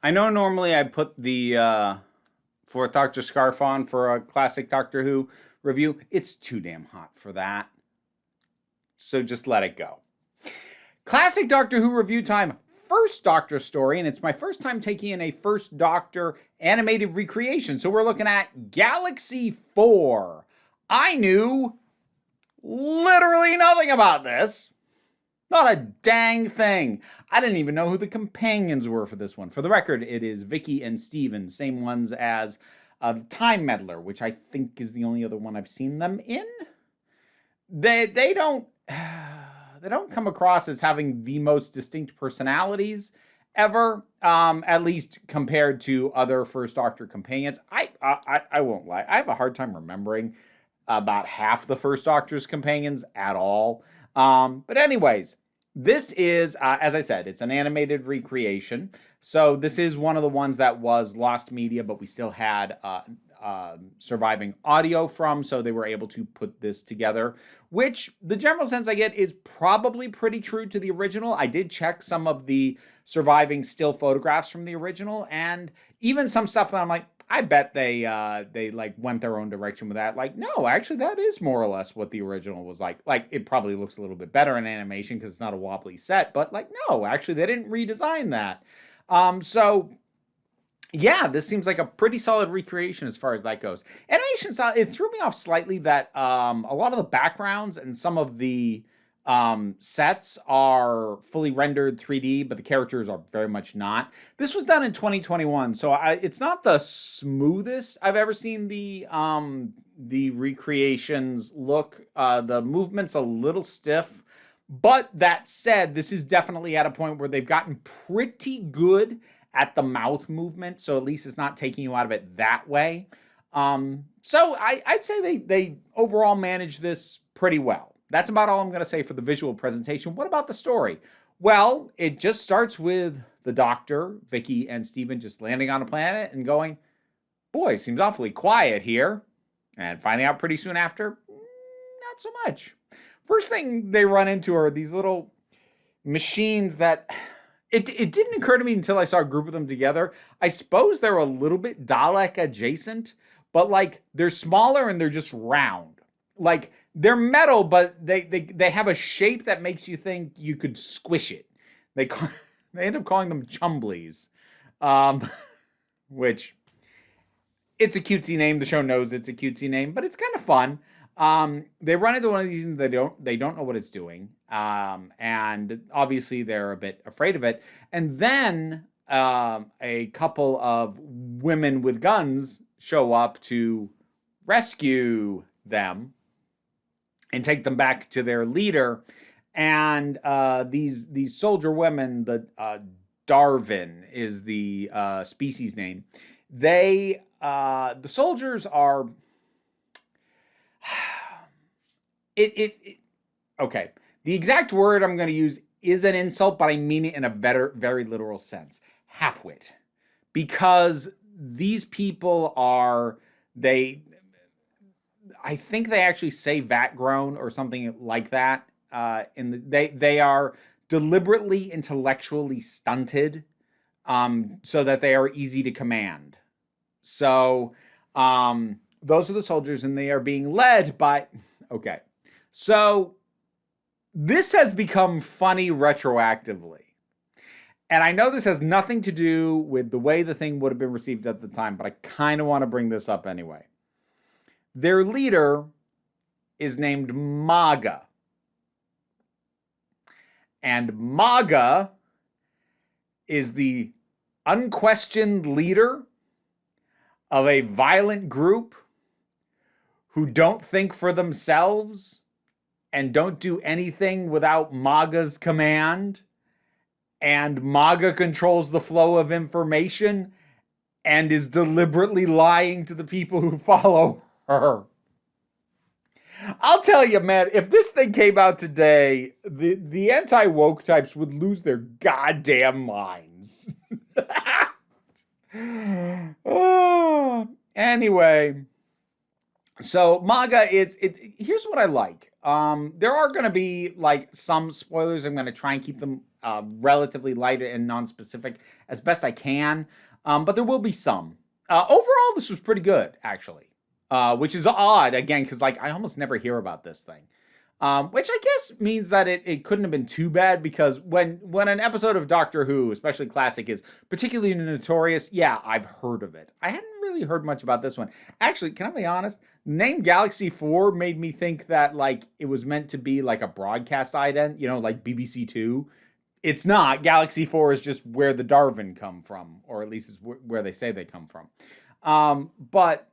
I know normally I put the Fourth Doctor scarf on for a classic Doctor Who review. It's too damn hot for that. So just let it go. Classic Doctor Who review time. First Doctor story, and it's my first time taking in a First Doctor animated recreation. So we're looking at Galaxy 4. I knew literally nothing about this. Not a dang thing. I didn't even know who the companions were for this one. For the record, it is Vicky and Steven, same ones as the Time Meddler, which I think is the only other one I've seen them in. They don't they don't come across as having the most distinct personalities ever, at least compared to other First Doctor companions. I won't lie. I have a hard time remembering about half the First Doctor's companions at all. But anyways, this is, as I said, it's an animated recreation. So this is one of the ones that was lost media, but we still had surviving audio from, so they were able to put this together, which the general sense I get is probably pretty true to the original. I did check some of the surviving still photographs from the original, and even some stuff that I'm like, I bet they like went their own direction with that. Like, no, actually, that is more or less what the original was like. Like, it probably looks a little bit better in animation because it's not a wobbly set. But like, no, actually, they didn't redesign that. So yeah, this seems like a pretty solid recreation as far as that goes. Animation style, it threw me off slightly that a lot of the backgrounds and some of the sets are fully rendered 3D, but the characters are very much not. This was done in 2021, so it's not the smoothest I've ever seen the recreations look. The movement's a little stiff, but that said, this is definitely at a point where they've gotten pretty good at the mouth movement, so at least it's not taking you out of it that way. So I'd say they overall manage this pretty well. That's about all I'm going to say for the visual presentation. What about the story? Well, it just starts with the Doctor, Vicky, and Steven just landing on a planet and going, boy, seems awfully quiet here. And finding out pretty soon after, not so much. First thing they run into are these little machines that it didn't occur to me until I saw a group of them together. I suppose they're a little bit Dalek adjacent, but like they're smaller and they're just round. Like they're metal, but they have a shape that makes you think you could squish it. They end up calling them chumblies, which it's a cutesy name. The show knows it's a cutesy name, but it's kind of fun. They run into one of these and they don't know what it's doing. And obviously they're a bit afraid of it. And then a couple of women with guns show up to rescue them and take them back to their leader. And these soldier women, the Drahvin is the species name. The soldiers are okay. The exact word I'm going to use is an insult, but I mean it in a very literal sense. Halfwit. Because these people are, I think they actually say vat grown or something like that. They are deliberately intellectually stunted, so that they are easy to command. So, those are the soldiers, and they are being led by. Okay, so this has become funny retroactively. And I know this has nothing to do with the way the thing would have been received at the time, but I kind of want to bring this up anyway. Their leader is named Maga. And Maga is the unquestioned leader of a violent group who don't think for themselves and don't do anything without Maga's command. And Maga controls the flow of information and is deliberately lying to the people who follow her. I'll tell you, man, if this thing came out today, the anti-woke types would lose their goddamn minds. Oh, anyway, so Maga here's what I like. There are going to be like some spoilers. I'm going to try and keep them relatively light and non-specific as best I can. But there will be some. Overall, this was pretty good, actually. Which is odd, again, because like I almost never hear about this thing. Which I guess means that it couldn't have been too bad, because when an episode of Doctor Who, especially classic, is particularly notorious, yeah, I've heard of it. I hadn't really heard much about this one. Actually, can I be honest? The name Galaxy 4 made me think that like it was meant to be like a broadcast ident, like BBC 2. It's not. Galaxy 4 is just where the Drahvins come from, or at least is where they say they come from. But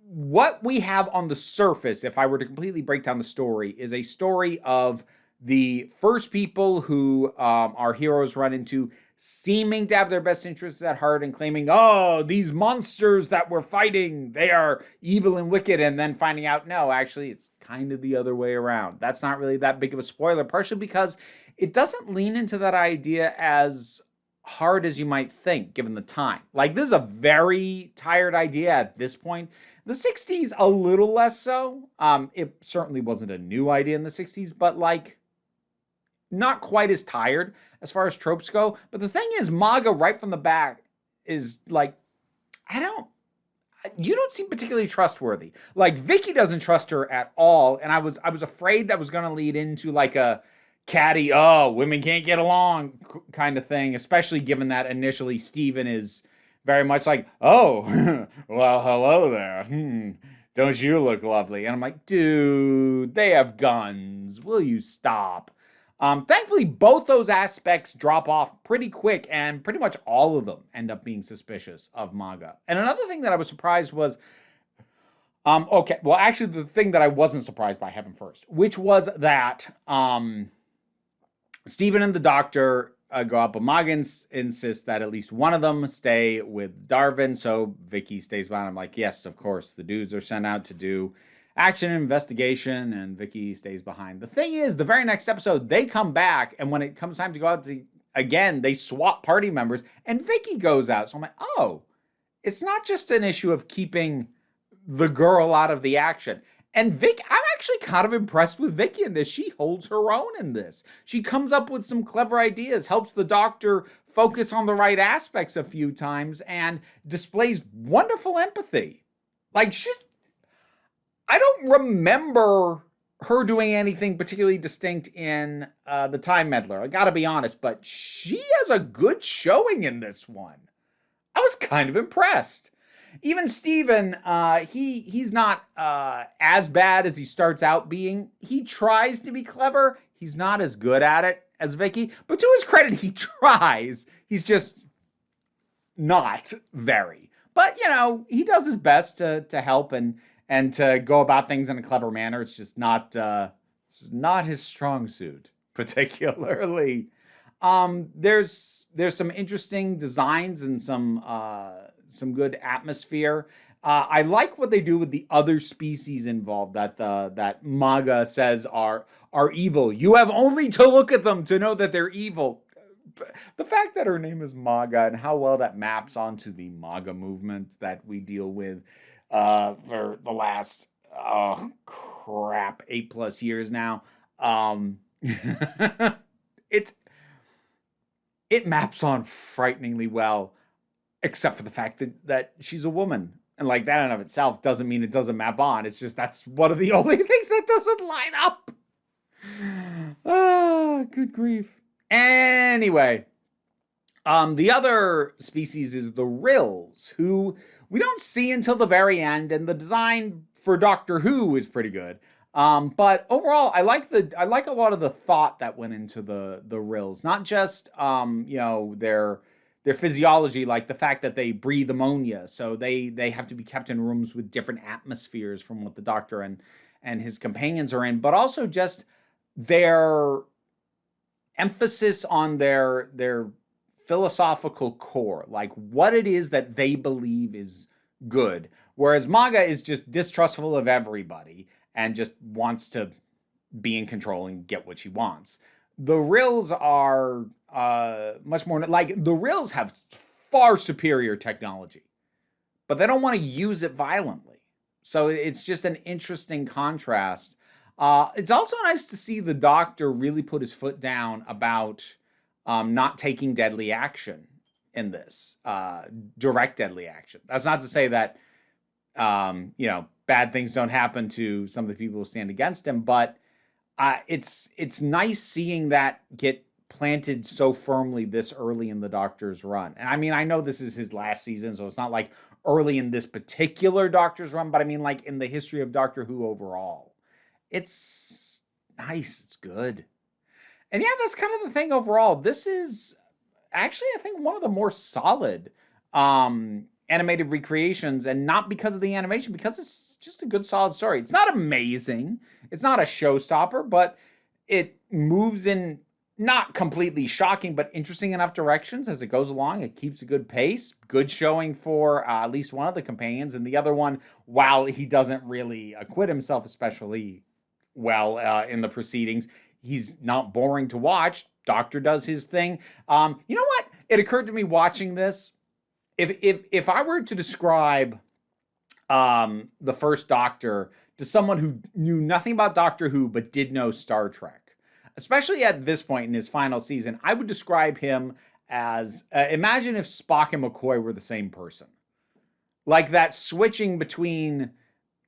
what we have on the surface, if I were to completely break down the story, is a story of the first people who our heroes run into, seeming to have their best interests at heart and claiming, oh, these monsters that we're fighting, they are evil and wicked, and then finding out, no, actually, it's kind of the other way around. That's not really that big of a spoiler, partially because it doesn't lean into that idea as hard as you might think, given the time. Like, this is a very tired idea at this point. The 60s, a little less so. It certainly wasn't a new idea in the 60s, but like, not quite as tired as far as tropes go. But the thing is, Maga right from the back is like, you don't seem particularly trustworthy. Like, Vicky doesn't trust her at all. And I was afraid that was going to lead into like a catty, oh, women can't get along kind of thing, especially given that initially Steven is very much like, oh, well, hello there. Don't you look lovely? And I'm like, dude, they have guns. Will you stop? Thankfully, both those aspects drop off pretty quick, and pretty much all of them end up being suspicious of Maga. And another thing that I was surprised was, okay, well, actually, the thing that I wasn't surprised by happened first, which was that Steven and the Doctor go up, but Maga insists that at least one of them stay with Drahvin, so Vicky stays behind. I'm like, yes, of course, the dudes are sent out to do action and investigation, and Vicky stays behind. The thing is, the very next episode, they come back, and when it comes time to go out again, they swap party members, and Vicky goes out. So I'm like, oh, it's not just an issue of keeping the girl out of the action. And Vic, I'm actually kind of impressed with Vicky in this. She holds her own in this. She comes up with some clever ideas, helps the Doctor focus on the right aspects a few times, and displays wonderful empathy. Like, I don't remember her doing anything particularly distinct in The Time Meddler. I gotta be honest, but she has a good showing in this one. I was kind of impressed. Even Steven, he's not as bad as he starts out being. He tries to be clever. He's not as good at it as Vicky. But to his credit, he tries. He's just not very. But, he does his best to help and to go about things in a clever manner. It's just not his strong suit, particularly. There's some interesting designs and some good atmosphere. I like what they do with the other species involved that Maga says are evil. You have only to look at them to know that they're evil. The fact that her name is Maga and how well that maps onto the Maga movement that we deal with for the last 8+ years now. It maps on frighteningly well, except for the fact that she's a woman. And like that in of itself doesn't mean it doesn't map on. It's just that's one of the only things that doesn't line up. Ah, good grief. Anyway, the other species is the Rills, who we don't see until the very end, and the design for Doctor Who is pretty good. But overall, I like a lot of the thought that went into the Rills, not just their physiology, like the fact that they breathe ammonia, so they have to be kept in rooms with different atmospheres from what the Doctor and his companions are in, but also just their emphasis on their philosophical core, like what it is that they believe is good, whereas Maga is just distrustful of everybody and just wants to be in control and get what she wants. The Rills are much more like the Rills have far superior technology, but they don't want to use it violently. So it's just an interesting contrast. It's also nice to see the Doctor really put his foot down about not taking deadly action in this, direct deadly action. That's not to say that, bad things don't happen to some of the people who stand against him, but it's nice seeing that get planted so firmly this early in the Doctor's run. And I mean, I know this is his last season, so it's not like early in this particular Doctor's run, but I mean like in the history of Doctor Who overall. It's nice. It's good. And yeah, that's kind of the thing overall. This is actually, I think, one of the more solid animated recreations, and not because of the animation, because it's just a good, solid story. It's not amazing. It's not a showstopper, but it moves in not completely shocking, but interesting enough directions as it goes along. It keeps a good pace, good showing for at least one of the companions, and the other one, while he doesn't really acquit himself especially well in the proceedings, he's not boring to watch. Doctor does his thing. You know what? It occurred to me watching this. If I were to describe the first Doctor to someone who knew nothing about Doctor Who but did know Star Trek, especially at this point in his final season, I would describe him as imagine if Spock and McCoy were the same person. Like that switching between,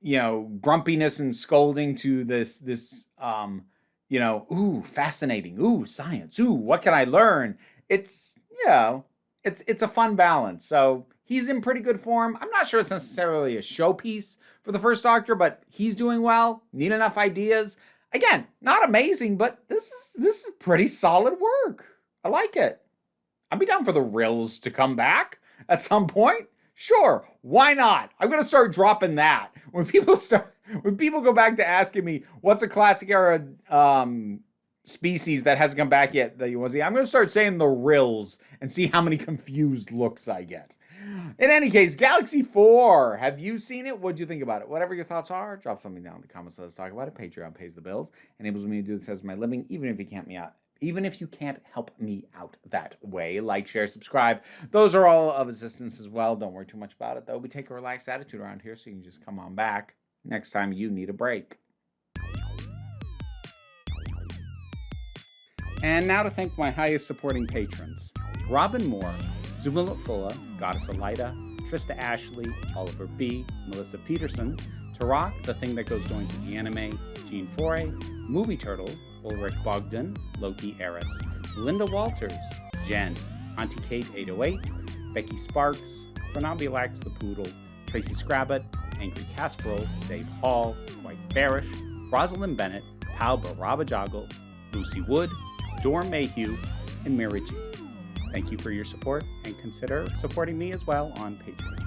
grumpiness and scolding to this ooh, fascinating, ooh, science, ooh, what can I learn? It's a fun balance. So he's in pretty good form. I'm not sure it's necessarily a showpiece for the first Doctor, but he's doing well. Neat enough ideas. Again, not amazing, but this is pretty solid work. I like it. I'd be down for the Rills to come back at some point. Sure, why not? I'm gonna start dropping that when people go back to asking me what's a classic era species that hasn't come back yet that you want to see. I'm gonna start saying the Rills and see how many confused looks I get. In any case, Galaxy 4. Have you seen it? What do you think about it? Whatever your thoughts are, drop something down in the comments. Let's talk about it. Patreon pays the bills, enables me to do this as my living, even if you can't help me out that way. Like, share, subscribe. Those are all of assistance as well. Don't worry too much about it, though. We take a relaxed attitude around here, so you can just come on back next time you need a break. And now to thank my highest supporting patrons: Robin Moore, Zuma Lutfula, Goddess Elida, Trista Ashley, Oliver B., Melissa Peterson, Tarak, The Thing That Goes Going to the Anime, Gene Foray, Movie Turtle, Ulrich Bogdan, Loki Eris, Linda Walters, Jen, Auntie Kate 808, Becky Sparks, Fernambulax the Poodle, Tracy Scrabbit, Angry Casperol, Dave Hall, White Bearish, Rosalind Bennett, Pal Barabajagal, Lucy Wood, Dorm Mayhew, and Mira G. Thank you for your support, and consider supporting me as well on Patreon.